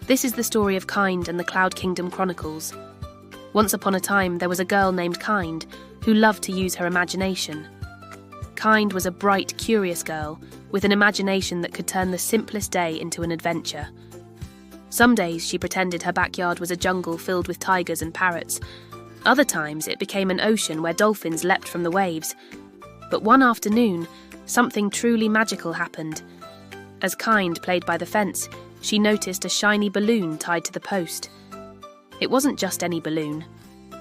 This is the story of Kind and the Cloud Kingdom Chronicles. Once upon a time, there was a girl named Kind who loved to use her imagination. Kind was a bright, curious girl with an imagination that could turn the simplest day into an adventure. Some days she pretended her backyard was a jungle filled with tigers and parrots. Other times it became an ocean where dolphins leapt from the waves. But one afternoon, something truly magical happened. As Kind played by the fence, she noticed a shiny balloon tied to the post. It wasn't just any balloon.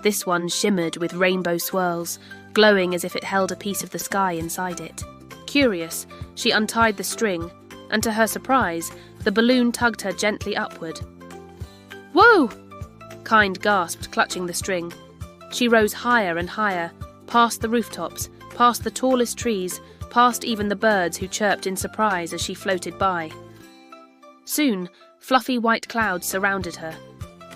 This one shimmered with rainbow swirls, glowing as if it held a piece of the sky inside it. Curious, she untied the string, and to her surprise, the balloon tugged her gently upward. "Whoa!" Kind gasped, clutching the string. She rose higher and higher, past the rooftops, past the tallest trees, past even the birds who chirped in surprise as she floated by. Soon, fluffy white clouds surrounded her.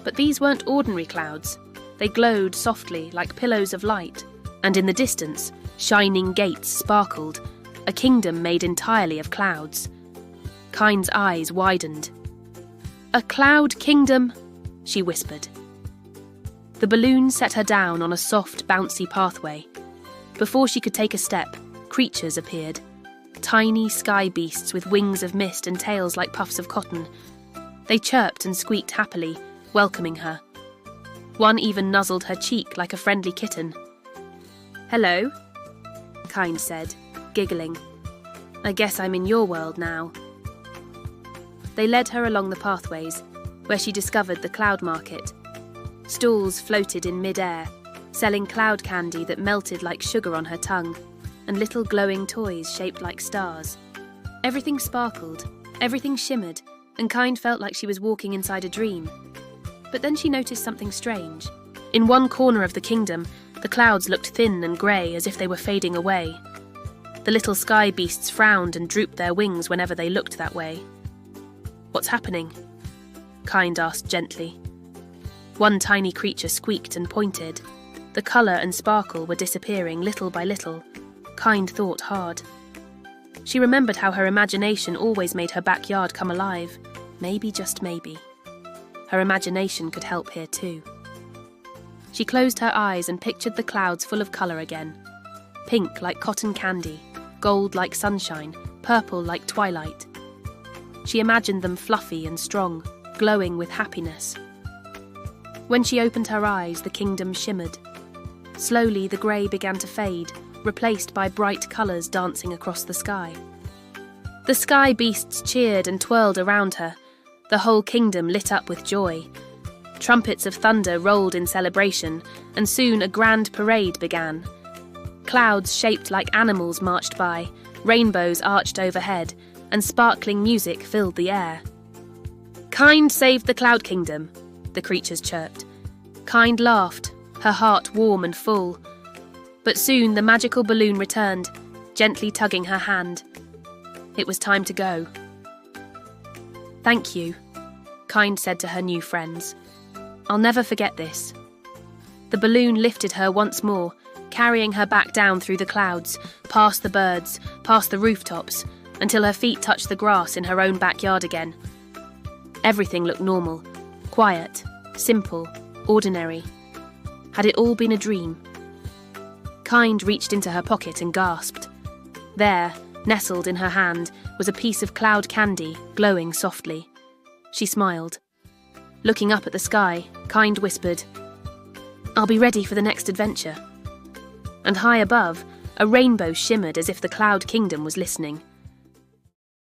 But these weren't ordinary clouds. They glowed softly like pillows of light, and in the distance, shining gates sparkled, a kingdom made entirely of clouds. Kind's eyes widened. "A cloud kingdom," she whispered. The balloon set her down on a soft, bouncy pathway. Before she could take a step, creatures appeared. Tiny sky beasts with wings of mist and tails like puffs of cotton. They chirped and squeaked happily, welcoming her. One even nuzzled her cheek like a friendly kitten. "Hello," Kind said, giggling. "I guess I'm in your world now." They led her along the pathways, where she discovered the cloud market. Stalls floated in mid-air, selling cloud candy that melted like sugar on her tongue, and little glowing toys shaped like stars. Everything sparkled, everything shimmered, and Kind felt like she was walking inside a dream. But then she noticed something strange. In one corner of the kingdom, the clouds looked thin and grey as if they were fading away. The little sky beasts frowned and drooped their wings whenever they looked that way. "What's happening?" Kind asked gently. One tiny creature squeaked and pointed. The colour and sparkle were disappearing little by little. Kind thought hard. She remembered how her imagination always made her backyard come alive. Maybe, just maybe, her imagination could help here too. She closed her eyes and pictured the clouds full of colour again. Pink like cotton candy, gold like sunshine, purple like twilight. She imagined them fluffy and strong, glowing with happiness. When she opened her eyes, the kingdom shimmered. Slowly, the grey began to fade, replaced by bright colours dancing across the sky. The sky beasts cheered and twirled around her. The whole kingdom lit up with joy. Trumpets of thunder rolled in celebration, and soon a grand parade began. Clouds shaped like animals marched by, rainbows arched overhead, and sparkling music filled the air. "Kind saved the Cloud Kingdom," the creatures chirped. Kind laughed, her heart warm and full. But soon the magical balloon returned, gently tugging her hand. It was time to go. "Thank you," Kind said to her new friends. "I'll never forget this." The balloon lifted her once more, carrying her back down through the clouds, past the birds, past the rooftops, until her feet touched the grass in her own backyard again. Everything looked normal, quiet, simple, ordinary. Had it all been a dream? Kind reached into her pocket and gasped. There, nestled in her hand, was a piece of cloud candy, glowing softly. She smiled. Looking up at the sky, Kind whispered, "I'll be ready for the next adventure." And high above, a rainbow shimmered as if the Cloud Kingdom was listening.